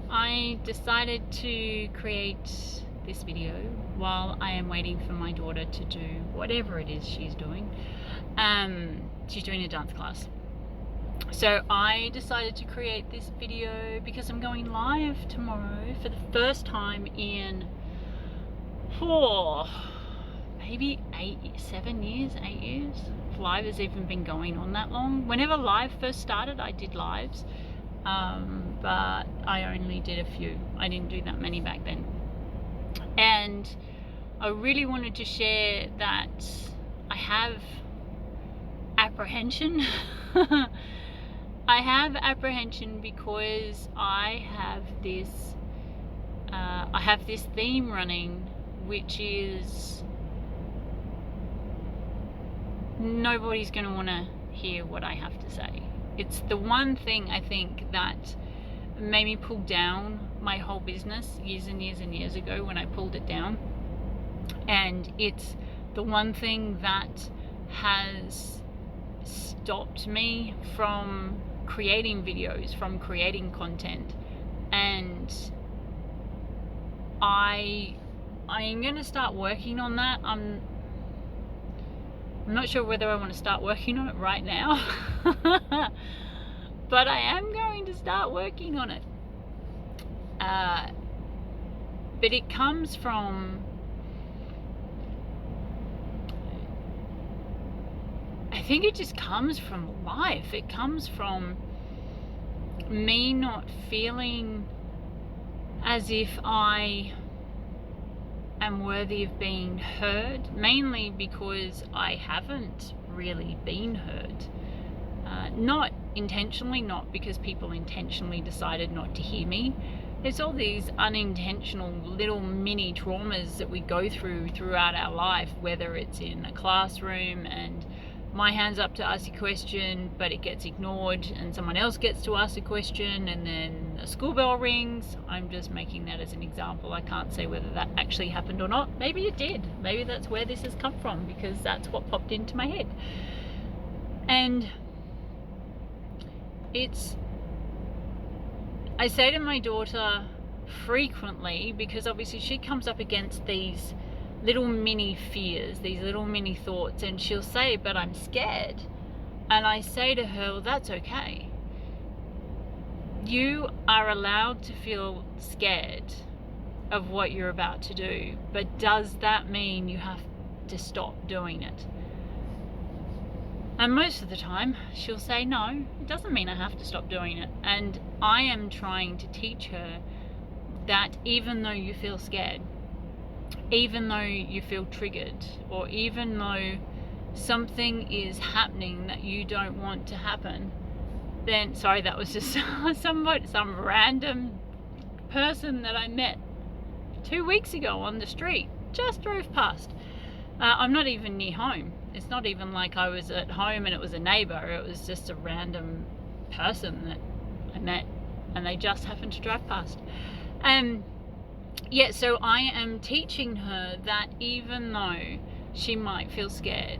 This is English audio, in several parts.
I decided to create this video while I am waiting for my daughter to do whatever it is she's doing. She's doing a dance class. So I decided to create this video because I'm going live tomorrow for the first time in maybe 8 years. If live has even been going on that long. Whenever live first started, I did lives, but I only did a few. I didn't do that many back then. And I really wanted to share that I have apprehension. I have apprehension because I have this theme running, which is nobody's going to want to hear what I have to say. It's the one thing I think that made me pull down my whole business years and years ago when I pulled it down. And it's the one thing that has stopped me from creating videos, from creating content. And I am going to start working on that. I'm not sure whether I want to start working on it right now, but I am going to start working on it. But it comes from, I think it just comes from life. It comes from me not feeling as if I am worthy of being heard, mainly because I haven't really been heard. Not intentionally, not because people intentionally decided not to hear me. There's all these unintentional little mini traumas that we go through throughout our life, whether it's in a classroom and my hand's up to ask a question, but it gets ignored, and someone else gets to ask a question, and then a school bell rings. I'm just making that as an example. I can't say whether that actually happened or not. Maybe it did. Maybe that's where this has come from, because that's what popped into my head. And I say to my daughter frequently, because obviously she comes up against these little mini fears, these little mini thoughts, and she'll say, but I'm scared. And I say to her, well, that's okay. You are allowed to feel scared of what you're about to do, but does that mean you have to stop doing it? And most of the time she'll say, no, it doesn't mean I have to stop doing it. And I am trying to teach her that even though you feel scared, even though you feel triggered, or even though something is happening that you don't want to happen, then, sorry, that was just some random person that I met 2 weeks ago on the street, just drove past. I'm not even near home. It's not even like I was at home and it was a neighbor. It was just a random person that I met, and they just happened to drive past. Yeah, so I am teaching her that even though she might feel scared,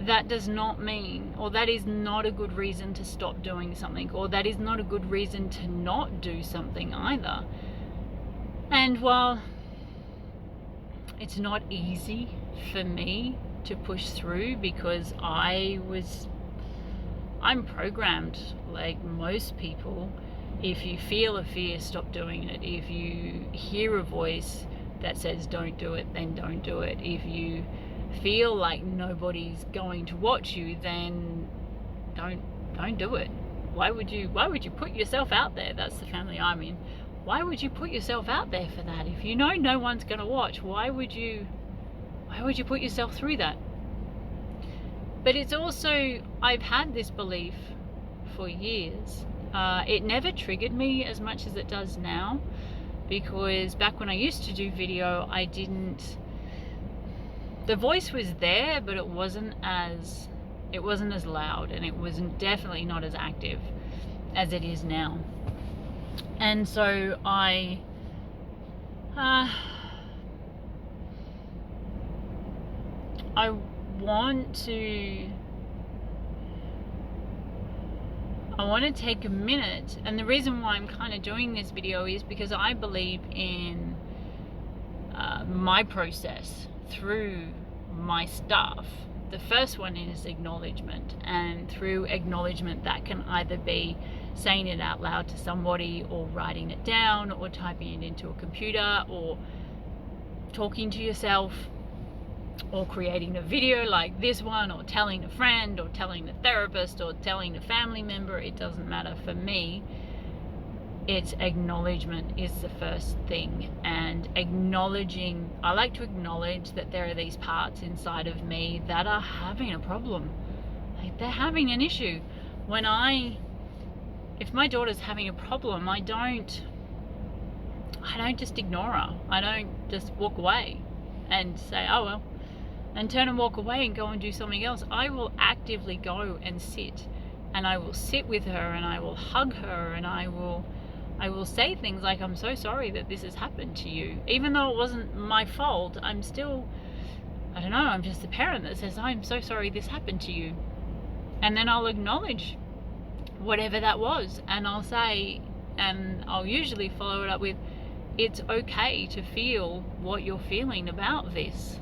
that does not mean, or that is not a good reason to stop doing something, or that is not a good reason to not do something either. And while it's not easy for me to push through, because I'm programmed like most people. If you feel a fear, stop doing it. If you hear a voice that says don't do it, then don't do it. If you feel like nobody's going to watch you, then don't do it. Why would you put yourself out there? That's the family I'm in. Why would you put yourself out there for that? If you know no one's going to watch, why would you put yourself through that? But it's also, I've had this belief for years. It never triggered me as much as it does now, because back when I used to do video, the voice was there, but it wasn't as loud, and it wasn't definitely not as active as it is now. And so I want I want to take a minute, and the reason why I'm kind of doing this video is because I believe in my process through my stuff. The first one is acknowledgement, and through acknowledgement that can either be saying it out loud to somebody, or writing it down, or typing it into a computer, or talking to yourself, or creating a video like this one, or telling a friend, or telling a therapist, or telling a family member. It doesn't matter. For me, it's acknowledgement is the first thing. And acknowledging, I like to acknowledge that there are these parts inside of me that are having a problem. Like, they're having an issue. If my daughter's having a problem, I don't just ignore her. I don't just walk away and say, oh well, and turn and walk away and go and do something else. I will actively go and sit, and I will sit with her, and I will hug her, and I will say things like, I'm so sorry that this has happened to you. Even though it wasn't my fault, I'm still, I don't know, I'm just a parent that says, I'm so sorry this happened to you. And then I'll acknowledge whatever that was, and I'll say, and I'll usually follow it up with, it's okay to feel what you're feeling about this.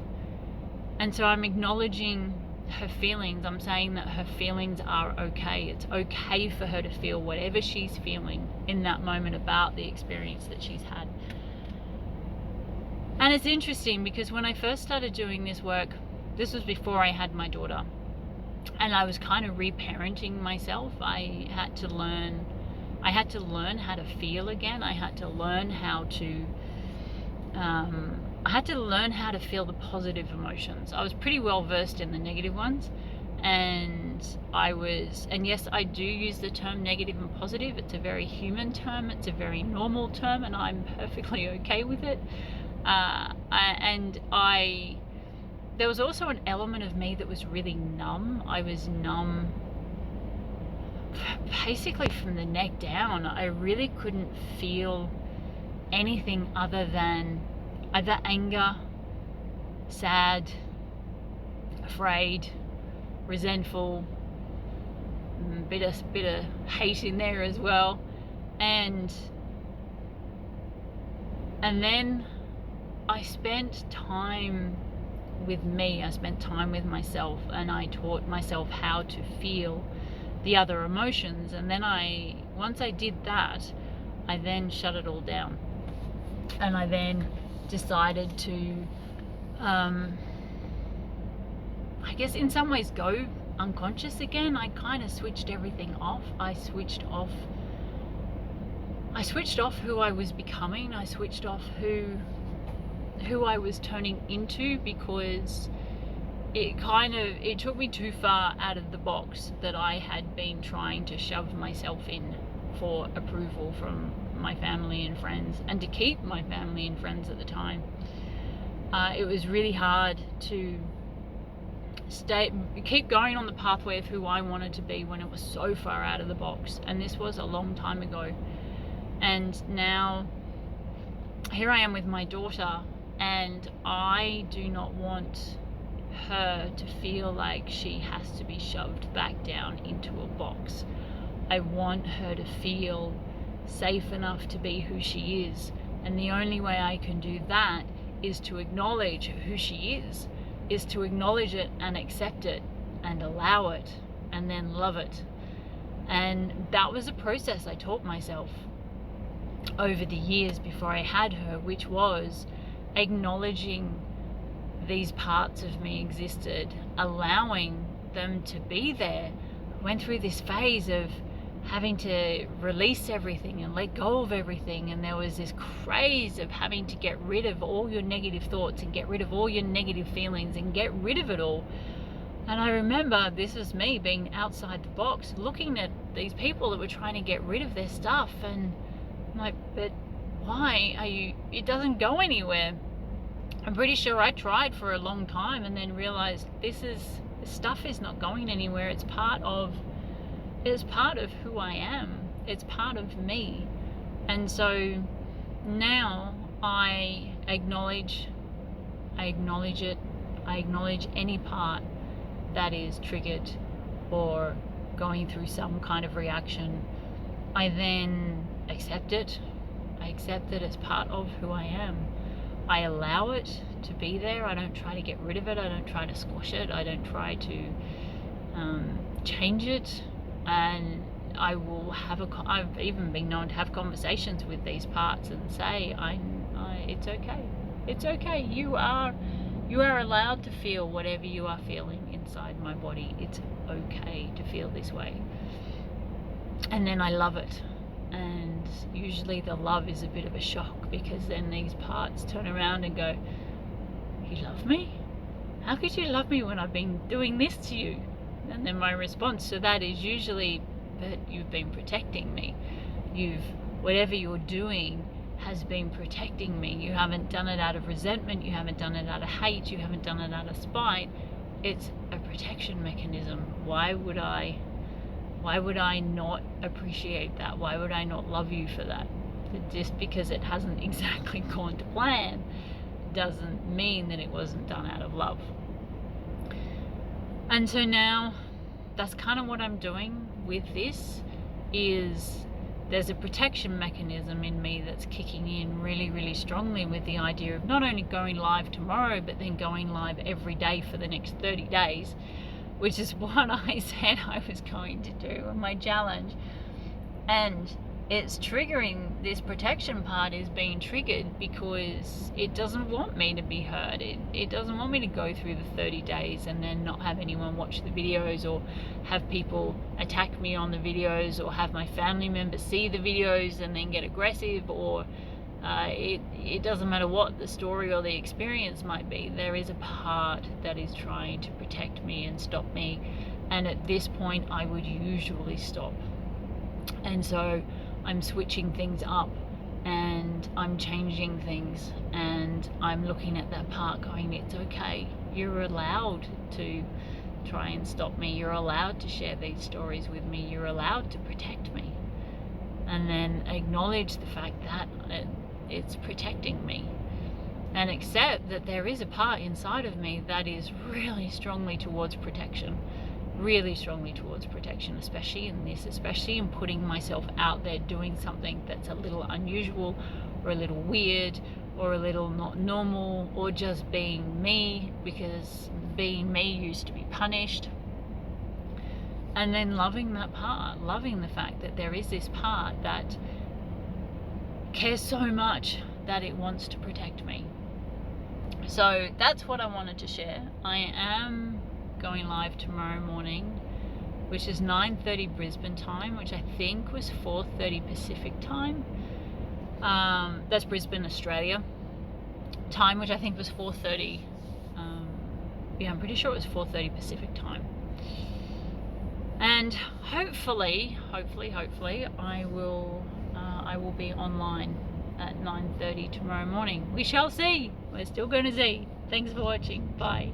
And so I'm acknowledging her feelings. I'm saying that her feelings are okay. It's okay for her to feel whatever she's feeling in that moment about the experience that she's had. And it's interesting because when I first started doing this work, this was before I had my daughter, and I was kind of reparenting myself. I had to learn how to feel again. I had to learn how to feel the positive emotions. I was pretty well versed in the negative ones, and yes, I do use the term negative and positive. It's a very human term, it's a very normal term, and I'm perfectly okay with it. There was also an element of me that was really numb. I was numb basically from the neck down. I really couldn't feel anything other than either anger, sad, afraid, resentful, bit of hate in there as well. And then I spent time with me. I spent time with myself, and I taught myself how to feel the other emotions. And then once I did that, I then shut it all down, and I then decided to I guess in some ways go unconscious again. I kind of switched everything off. I switched off who I was becoming. I switched off who I was turning into, because it took me too far out of the box that I had been trying to shove myself in for approval from my family and friends, and to keep my family and friends at the time. It was really hard to keep going on the pathway of who I wanted to be when it was so far out of the box. And this was a long time ago. And now here I am with my daughter, and I do not want her to feel like she has to be shoved back down into a box. I want her to feel safe enough to be who she is, and the only way I can do that is to acknowledge who she is to acknowledge it and accept it and allow it and then love it. And that was a process I taught myself over the years before I had her, which was acknowledging these parts of me existed, allowing them to be there. I went through this phase of having to release everything and let go of everything, and there was this craze of having to get rid of all your negative thoughts and get rid of all your negative feelings and get rid of it all. And I remember this was me being outside the box, looking at these people that were trying to get rid of their stuff, and I'm like, but why are you, it doesn't go anywhere. I'm pretty sure I tried for a long time and then realized this stuff is not going anywhere. It's part of who I am. It's part of me. And so now I acknowledge it. I acknowledge any part that is triggered or going through some kind of reaction, I then accept it. I accept it as part of who I am. I allow it to be there. I don't try to get rid of it. I don't try to squash it. I don't try to change it. And I will have I've even been known to have conversations with these parts and say, it's okay. It's okay. You are allowed to feel whatever you are feeling inside my body. It's okay to feel this way. And then I love it. And usually the love is a bit of a shock, because then these parts turn around and go, you love me? How could you love me when I've been doing this to you? And then my response to that is usually, but you've been protecting me. Whatever you're doing has been protecting me. You haven't done it out of resentment. You haven't done it out of hate. You haven't done it out of spite. It's a protection mechanism. Why would I not appreciate that? Why would I not love you for that? Just because it hasn't exactly gone to plan doesn't mean that it wasn't done out of love. And so now that's kind of what I'm doing with this, is there's a protection mechanism in me that's kicking in really, really strongly with the idea of not only going live tomorrow, but then going live every day for the next 30 days, which is what I said I was going to do on my challenge. And it's triggering, this protection part is being triggered because it doesn't want me to be heard. It doesn't want me to go through the 30 days and then not have anyone watch the videos, or have people attack me on the videos, or have my family members see the videos and then get aggressive, or it doesn't matter what the story or the experience might be. There is a part that is trying to protect me and stop me, and at this point I would usually stop. And so I'm switching things up, and I'm changing things, and I'm looking at that part going, it's okay. You're allowed to try and stop me. You're allowed to share these stories with me. You're allowed to protect me. And then acknowledge the fact that it's protecting me, and accept that there is a part inside of me that is really strongly towards protection. Really strongly towards protection, especially in putting myself out there doing something that's a little unusual, or a little weird, or a little not normal, or just being me, because being me used to be punished. And then loving that part, loving the fact that there is this part that cares so much that it wants to protect me. So that's what I wanted to share. I am going live tomorrow morning, which is 9:30 Brisbane time, which I think was 4:30 Pacific time. That's Brisbane, Australia time, which I think was 4:30. I'm pretty sure it was 4:30 Pacific time. And hopefully I will be online at 9:30 tomorrow morning. We shall see. We're still going to see. Thanks for watching. Bye.